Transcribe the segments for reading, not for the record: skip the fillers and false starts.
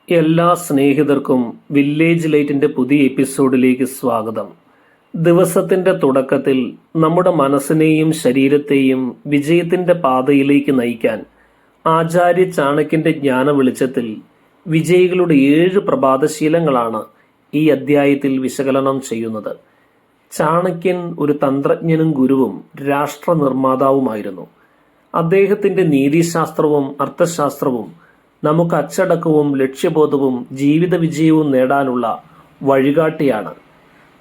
എല്ലാ സ്നേഹിതർക്കും വില്ലേജ് ലൈറ്റിൻ്റെ പുതിയ എപ്പിസോഡിലേക്ക് സ്വാഗതം. ദിവസത്തിൻ്റെ തുടക്കത്തിൽ നമ്മുടെ മനസ്സിനെയും ശരീരത്തെയും വിജയത്തിൻ്റെ പാതയിലേക്ക് നയിക്കാൻ ആചാര്യ ചാണക്യൻ്റെ ജ്ഞാന വെളിച്ചത്തിൽ വിജയികളുടെ 7 പ്രഭാതശീലങ്ങളാണ് ഈ അധ്യായത്തിൽ വിശകലനം ചെയ്യുന്നത്. ചാണക്യൻ ഒരു തന്ത്രജ്ഞനും ഗുരുവും രാഷ്ട്ര നിർമ്മാതാവുമായിരുന്നു. അദ്ദേഹത്തിൻ്റെ നീതിശാസ്ത്രവും അർത്ഥശാസ്ത്രവും നമുക്ക് അച്ചടക്കവും ലക്ഷ്യബോധവും ജീവിത വിജയവും നേടാനുള്ള വഴികാട്ടിയാണ്.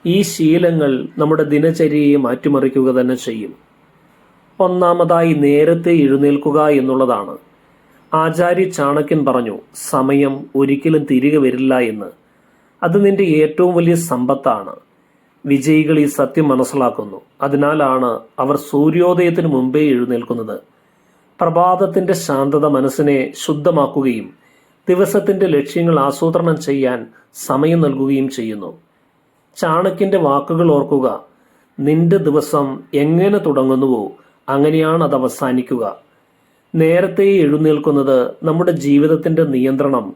ഈ ശീലങ്ങൾ നമ്മുടെ ദിനചര്യയെ മാറ്റിമറിക്കുക തന്നെ ചെയ്യും. ഒന്നാമതായി നേരത്തെ എഴുന്നേൽക്കുക എന്നുള്ളതാണ്. ആചാര്യ ചാണക്യൻ പറഞ്ഞു, സമയം ഒരിക്കലും തിരികെ വരില്ല എന്ന്. അത് നിന്റെ ഏറ്റവും വലിയ സമ്പത്താണ്. വിജയികൾ ഈ സത്യം മനസ്സിലാക്കുന്നു. അതിനാലാണ് അവർ സൂര്യോദയത്തിന് മുമ്പേ എഴുന്നേൽക്കുന്നത്. പ്രഭാതത്തിന്റെ ശാന്തത മനസ്സിനെ ശുദ്ധമാക്കുകയും ദിവസത്തിന്റെ ലക്ഷ്യങ്ങൾ ആസൂത്രണം ചെയ്യാൻ സമയം നൽകുകയും ചെയ്യുന്നു. ചാണക്യന്റെ വാക്കുകൾ ഓർക്കുക. നിന്റെ ദിവസം എങ്ങനെ തുടങ്ങുന്നുവോ അങ്ങനെയാണ് അത് അവസാനിക്കുക. നേരത്തെ എഴുന്നേൽക്കുന്നത് നമ്മുടെ ജീവിതത്തിന്റെ നിയന്ത്രണം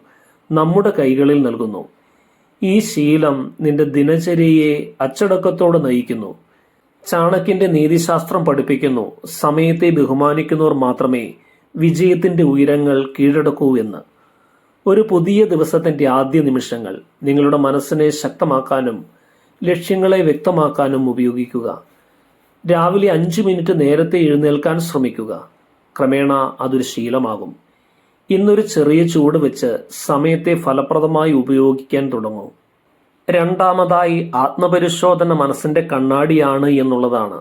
നമ്മുടെ കൈകളിൽ നൽകുന്നു. ഈ ശീലം നിന്റെ ദിനചര്യയെ അച്ചടക്കത്തോടെ നയിക്കുന്നു. ചാണക്യന്റെ നീതിശാസ്ത്രം പഠിപ്പിക്കുന്നു, സമയത്തെ ബഹുമാനിക്കുന്നവർ മാത്രമേ വിജയത്തിന്റെ ഉയരങ്ങൾ കീഴടക്കൂ എന്ന്. ഒരു പുതിയ ദിവസത്തിന്റെ ആദ്യ നിമിഷങ്ങൾ നിങ്ങളുടെ മനസ്സിനെ ശക്തമാക്കാനും ലക്ഷ്യങ്ങളെ വ്യക്തമാക്കാനും ഉപയോഗിക്കുക. രാവിലെ 5 മിനിറ്റ് നേരത്തെ എഴുന്നേൽക്കാൻ ശ്രമിക്കുക. ക്രമേണ അതൊരു ശീലമാകും. ഇന്നൊരു ചെറിയ ചൂട് വെച്ച് സമയത്തെ ഫലപ്രദമായി ഉപയോഗിക്കാൻ തുടങ്ങൂ. രണ്ടാമതായി ആത്മപരിശോധന മനസ്സിന്റെ കണ്ണാടിയാണ് എന്നുള്ളതാണ്.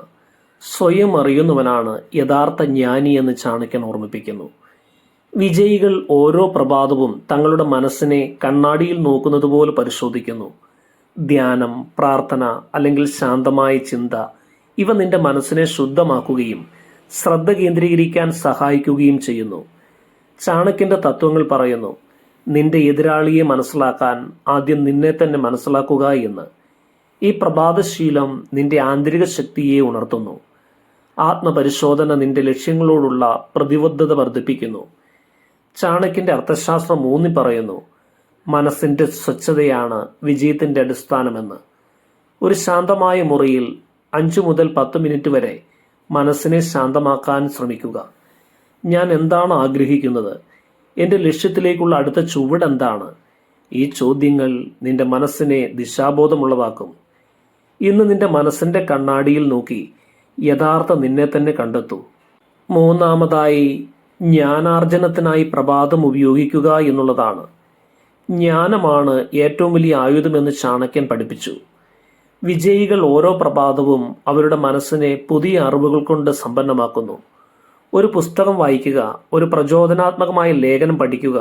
സ്വയം അറിയുന്നവനാണ് യഥാർത്ഥ ജ്ഞാനി എന്ന് ചാണക്യൻ ഓർമ്മിപ്പിക്കുന്നു. വിജയികൾ ഓരോ പ്രഭാതവും തങ്ങളുടെ മനസ്സിനെ കണ്ണാടിയിൽ നോക്കുന്നത് പോലെ പരിശോധിക്കുന്നു. ധ്യാനം, പ്രാർത്ഥന അല്ലെങ്കിൽ ശാന്തമായ ചിന്ത ഇവ നിന്റെ മനസ്സിനെ ശുദ്ധമാക്കുകയും ശ്രദ്ധ കേന്ദ്രീകരിക്കാൻ സഹായിക്കുകയും ചെയ്യുന്നു. ചാണക്യന്റെ തത്വങ്ങൾ പറയുന്നു, നിന്റെ എതിരാളിയെ മനസ്സിലാക്കാൻ ആദ്യം നിന്നെ തന്നെ മനസ്സിലാക്കുക എന്ന്. ഈ പ്രഭാതശീലം നിന്റെ ആന്തരിക ശക്തിയെ ഉണർത്തുന്നു. ആത്മപരിശോധന നിന്റെ ലക്ഷ്യങ്ങളോടുള്ള പ്രതിബദ്ധത വർദ്ധിപ്പിക്കുന്നു. ചാണക്യന്റെ അർത്ഥശാസ്ത്രം ഊന്നി പറയുന്നു, മനസ്സിന്റെ സ്വച്ഛതയാണ് വിജയത്തിന്റെ അടിസ്ഥാനമെന്ന്. ഒരു ശാന്തമായ മുറിയിൽ 5 മുതൽ 10 മിനിറ്റ് വരെ മനസ്സിനെ ശാന്തമാക്കാൻ ശ്രമിക്കുക. ഞാൻ എന്താണ് ആഗ്രഹിക്കുന്നത്? എൻ്റെ ലക്ഷ്യത്തിലേക്കുള്ള അടുത്ത ചുവട് എന്താണ്? ഈ ചോദ്യങ്ങൾ നിന്റെ മനസ്സിനെ ദിശാബോധമുള്ളതാക്കും. ഇന്ന് നിന്റെ മനസ്സിന്റെ കണ്ണാടിയിൽ നോക്കി യഥാർത്ഥ നിന്നെ തന്നെ കണ്ടെത്തൂ. മൂന്നാമതായി ജ്ഞാനാർജനത്തിനായി പ്രഭാതം ഉപയോഗിക്കുക എന്നുള്ളതാണ്. ജ്ഞാനമാണ് ഏറ്റവും വലിയ ആയുധമെന്ന് ചാണക്യൻ പഠിപ്പിച്ചു. വിജയികൾ ഓരോ പ്രഭാതവും അവരുടെ മനസ്സിനെ പുതിയ അറിവുകൾ കൊണ്ട് സമ്പന്നമാക്കുന്നു. ഒരു പുസ്തകം വായിക്കുക, ഒരു പ്രചോദനാത്മകമായ ലേഖനം പഠിക്കുക,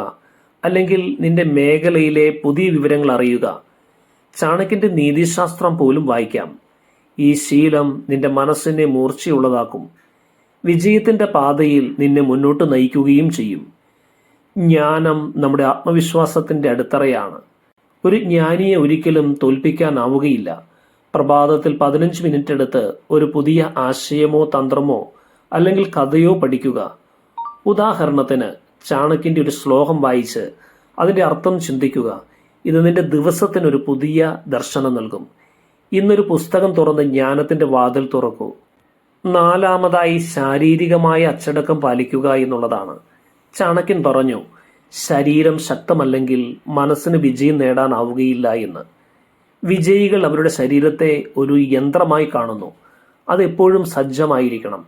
അല്ലെങ്കിൽ നിന്റെ മേഖലയിലെ പുതിയ വിവരങ്ങൾ അറിയുക. ചാണക്യന്റെ നീതിശാസ്ത്രം പോലും വായിക്കാം. ഈ ശീലം നിന്റെ മനസ്സിനെ മൂർച്ചയുള്ളതാക്കും. വിജയത്തിന്റെ പാതയിൽ നിന്നെ മുന്നോട്ട് നയിക്കുകയും ചെയ്യും. ജ്ഞാനം നമ്മുടെ ആത്മവിശ്വാസത്തിന്റെ അടിത്തറയാണ്. ഒരു ജ്ഞാനിയെ ഒരിക്കലും തോൽപ്പിക്കാനാവുകയില്ല. പ്രഭാതത്തിൽ 15 മിനിറ്റ് എടുത്ത് ഒരു പുതിയ ആശയമോ തന്ത്രമോ അല്ലെങ്കിൽ കഥയോ പഠിക്കുക. ഉദാഹരണത്തിന് ചാണക്യന്റെ ഒരു ശ്ലോകം വായിച്ച് അതിന്റെ അർത്ഥം ചിന്തിക്കുക. ഇത് നിന്റെ ദിവസത്തിനൊരു പുതിയ ദർശനം നൽകും. ഇന്നൊരു പുസ്തകം തുറന്ന് ജ്ഞാനത്തിന്റെ വാതിൽ തുറക്കൂ. നാലാമതായി ശാരീരികമായ അച്ചടക്കം പാലിക്കുക എന്നുള്ളതാണ്. ചാണക്യൻ പറഞ്ഞു, ശരീരം ശക്തമല്ലെങ്കിൽ മനസ്സിന് വിജയം നേടാനാവുകയില്ല എന്ന്. വിജയികൾ അവരുടെ ശരീരത്തെ ഒരു യന്ത്രമായി കാണുന്നു. അതെപ്പോഴും സജ്ജമായിരിക്കണം.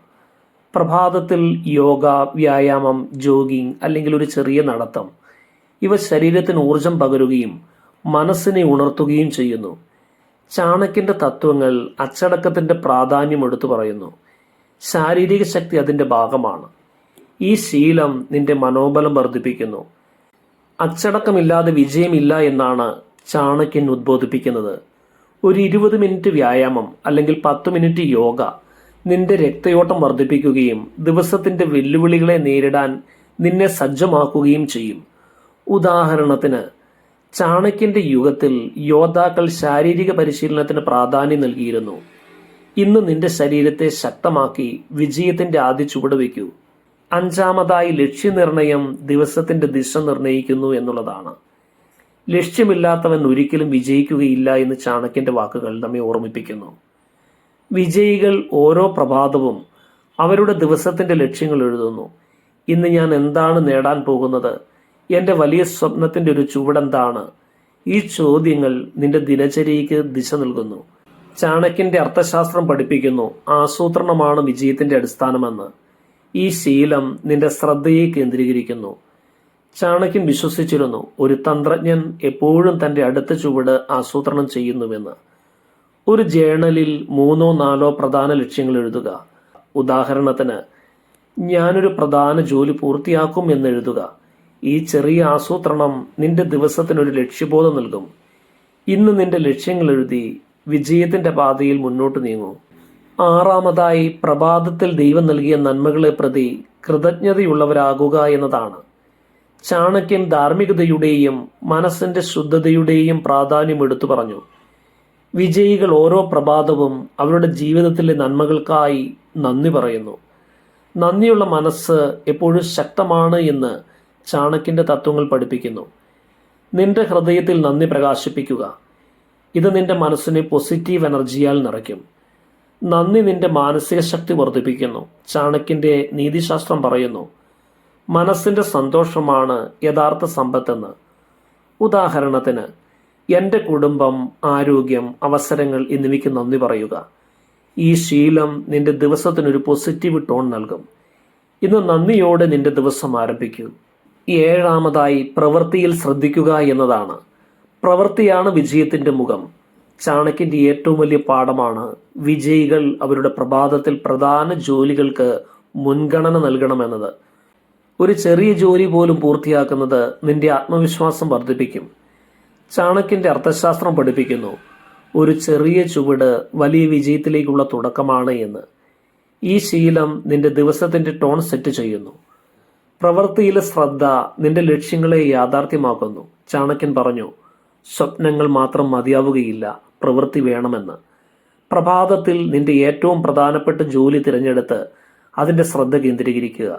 പ്രഭാതത്തിൽ യോഗ, വ്യായാമം, ജോഗിങ് അല്ലെങ്കിൽ ഒരു ചെറിയ നടത്തം ഇവ ശരീരത്തിന് ഊർജം പകരുകയും മനസ്സിനെ ഉണർത്തുകയും ചെയ്യുന്നു. ചാണക്യന്റെ തത്വങ്ങൾ അച്ചടക്കത്തിന്റെ പ്രാധാന്യം എടുത്തു പറയുന്നു. ശാരീരിക ശക്തി അതിന്റെ ഭാഗമാണ്. ഈ ശീലം നിന്റെ മനോബലം വർദ്ധിപ്പിക്കുന്നു. അച്ചടക്കമില്ലാതെ വിജയമില്ല എന്നാണ് ചാണക്യൻ ഉദ്ബോധിപ്പിക്കുന്നത്. ഒരു 20 മിനിറ്റ് വ്യായാമം അല്ലെങ്കിൽ 10 മിനിറ്റ് യോഗ നിന്റെ രക്തയോട്ടം വർദ്ധിപ്പിക്കുകയും ദിവസത്തിന്റെ വെല്ലുവിളികളെ നേരിടാൻ നിന്നെ സജ്ജമാക്കുകയും ചെയ്യും. ഉദാഹരണത്തിന്, ചാണക്യന്റെ യുഗത്തിൽ യോദ്ധാക്കൾ ശാരീരിക പരിശീലനത്തിന് പ്രാധാന്യം നൽകിയിരുന്നു. ഇന്ന് നിന്റെ ശരീരത്തെ ശക്തമാക്കി വിജയത്തിന്റെ ആദ്യ ചുവട് വയ്ക്കൂ. അഞ്ചാമതായി ലക്ഷ്യനിർണയം ദിവസത്തിന്റെ ദിശ നിർണയിക്കുന്നു എന്നുള്ളതാണ്. ലക്ഷ്യമില്ലാത്തവൻ ഒരിക്കലും വിജയിക്കുകയില്ല എന്ന് ചാണക്യന്റെ വാക്കുകൾ നമ്മെ ഓർമ്മിപ്പിക്കുന്നു. വിജയികൾ ഓരോ പ്രഭാതവും അവരുടെ ദിവസത്തിന്റെ ലക്ഷ്യങ്ങൾ എഴുതുന്നു. ഇന്ന് ഞാൻ എന്താണ് നേടാൻ പോകുന്നത്? എൻ്റെ വലിയ സ്വപ്നത്തിന്റെ ഒരു ചുവടെന്താണ്? ഈ ചോദ്യങ്ങൾ നിന്റെ ദിനചര്യയ്ക്ക് ദിശ നൽകുന്നു. ചാണക്യന്റെ അർത്ഥശാസ്ത്രം പഠിപ്പിക്കുന്നു, ആസൂത്രണമാണ് വിജയത്തിന്റെ അടിസ്ഥാനമെന്ന്. ഈ ശീലം നിന്റെ ശ്രദ്ധയെ കേന്ദ്രീകരിക്കുന്നു. ചാണക്യൻ വിശ്വസിച്ചിരുന്നു, ഒരു തന്ത്രജ്ഞൻ എപ്പോഴും തന്റെ അടുത്ത ചുവട് ആസൂത്രണം ചെയ്യുന്നുവെന്ന്. ഒരു ജേണലിൽ 3-4 പ്രധാന ലക്ഷ്യങ്ങൾ എഴുതുക. ഉദാഹരണത്തിന്, ഞാനൊരു പ്രധാന ജോലി പൂർത്തിയാക്കും എന്ന് എഴുതുക. ഈ ചെറിയ ആസൂത്രണം നിന്റെ ദിവസത്തിനൊരു ലക്ഷ്യബോധം നൽകും. ഇന്ന് നിന്റെ ലക്ഷ്യങ്ങൾ എഴുതി വിജയത്തിന്റെ പാതയിൽ മുന്നോട്ട് നീങ്ങൂ. 6-ാമതായി, പ്രഭാതത്തിൽ ദൈവം നൽകിയ നന്മകളെ പ്രതി കൃതജ്ഞതയുള്ളവരാകുക എന്നതാണ്. ചാണക്യൻ ധാർമ്മികതയുടെയും മനസ്സിന്റെ ശുദ്ധതയുടെയും പ്രാധാന്യം എടുത്തു പറഞ്ഞു. വിജയികൾ ഓരോ പ്രഭാതവും അവരുടെ ജീവിതത്തിലെ നന്മകൾക്കായി നന്ദി പറയുന്നു. നന്ദിയുള്ള മനസ്സ് എപ്പോഴും ശക്തമാണ് എന്ന് ചാണക്യന്റെ തത്വങ്ങൾ പഠിപ്പിക്കുന്നു. നിന്റെ ഹൃദയത്തിൽ നന്ദി പ്രകാശിപ്പിക്കുക. ഇത് നിന്റെ മനസ്സിനെ പോസിറ്റീവ് എനർജിയാൽ നിറയ്ക്കും. നന്ദി നിന്റെ മാനസിക ശക്തി വർദ്ധിപ്പിക്കുന്നു. ചാണക്യന്റെ നീതിശാസ്ത്രം പറയുന്നു, മനസ്സിന്റെ സന്തോഷമാണ് യഥാർത്ഥ സമ്പത്തെന്ന്. ഉദാഹരണത്തിന്, എൻ്റെ കുടുംബം, ആരോഗ്യം, അവസരങ്ങൾ എന്നിവയ്ക്ക് നന്ദി പറയുക. ഈ ശീലം നിന്റെ ദിവസത്തിനൊരു പോസിറ്റീവ് ടോൺ നൽകും. ഇന്ന് നന്ദിയോടെ നിന്റെ ദിവസം ആരംഭിക്കൂ. 7-ാമതായി, പ്രവൃത്തിയിൽ ശ്രദ്ധിക്കുക എന്നതാണ്. പ്രവൃത്തിയാണ് വിജയത്തിന്റെ മുഖം. ചാണക്യന്റെ ഏറ്റവും വലിയ പാഠമാണ് വിജയികൾ അവരുടെ പ്രഭാതത്തിൽ പ്രധാന ജോലികൾക്ക് മുൻഗണന നൽകണമെന്നത്. ഒരു ചെറിയ ജോലി പോലും പൂർത്തിയാക്കുന്നത് നിന്റെ ആത്മവിശ്വാസം വർദ്ധിപ്പിക്കും. ചാണക്യന്റെ അർത്ഥശാസ്ത്രം പഠിപ്പിക്കുന്നു, ഒരു ചെറിയ ചുവട് വലിയ വിജയത്തിലേക്കുള്ള തുടക്കമാണ് എന്ന്. ഈ ശീലം നിന്റെ ദിവസത്തിന്റെ ടോൺ സെറ്റ് ചെയ്യുന്നു. പ്രവൃത്തിയിലെ ശ്രദ്ധ നിന്റെ ലക്ഷ്യങ്ങളെ യാഥാർത്ഥ്യമാക്കുന്നു. ചാണക്യൻ പറഞ്ഞു, സ്വപ്നങ്ങൾ മാത്രം മതിയാവുകയില്ല, പ്രവൃത്തി വേണമെന്ന്. പ്രഭാതത്തിൽ നിന്റെ ഏറ്റവും പ്രധാനപ്പെട്ട ജോലി തിരഞ്ഞെടുത്ത് അതിന്റെ ശ്രദ്ധ കേന്ദ്രീകരിക്കുക.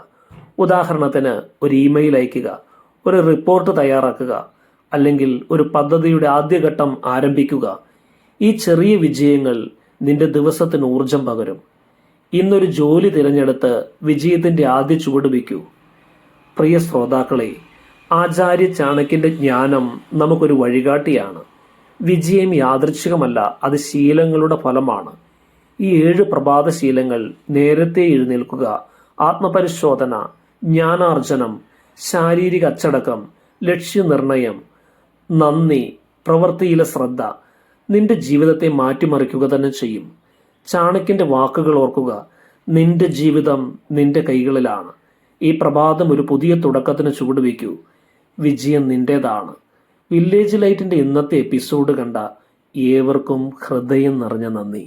ഉദാഹരണത്തിന്, ഒരു ഇമെയിൽ അയയ്ക്കുക, ഒരു റിപ്പോർട്ട് തയ്യാറാക്കുക, അല്ലെങ്കിൽ ഒരു പദ്ധതിയുടെ ആദ്യഘട്ടം ആരംഭിക്കുക. ഈ ചെറിയ വിജയങ്ങൾ നിന്റെ ദിവസത്തിന് ഊർജം പകരും. ഇന്നൊരു ജോലി തിരഞ്ഞെടുത്ത് വിജയത്തിന്റെ ആദ്യ ചുവട് വയ്ക്കൂ. പ്രിയ ശ്രോതാക്കളെ, ആചാര്യ ചാണക്യന്റെ ജ്ഞാനം നമുക്കൊരു വഴികാട്ടിയാണ്. വിജയം യാദൃച്ഛികമല്ല, അത് ശീലങ്ങളുടെ ഫലമാണ്. ഈ 7 പ്രഭാതശീലങ്ങൾ, നേരത്തെ എഴുന്നേൽക്കുക, ആത്മപരിശോധന, ജ്ഞാനാർജനം, ശാരീരിക അച്ചടക്കം, ലക്ഷ്യനിർണയം, നന്ദി, പ്രവൃത്തിയിലെ ശ്രദ്ധ, നിന്റെ ജീവിതത്തെ മാറ്റിമറിക്കുക തന്നെ ചെയ്യും. ചാണക്യന്റെ വാക്കുകൾ ഓർക്കുക, നിന്റെ ജീവിതം നിന്റെ കൈകളിലാണ്. ഈ പ്രഭാതം ഒരു പുതിയ തുടക്കത്തിന് ചുവടുവെക്കൂ. വിജയം നിന്റേതാണ്. വില്ലേജ് ലൈറ്റിന്റെ ഇന്നത്തെ എപ്പിസോഡ് കണ്ട ഏവർക്കും ഹൃദയം നിറഞ്ഞ നന്ദി.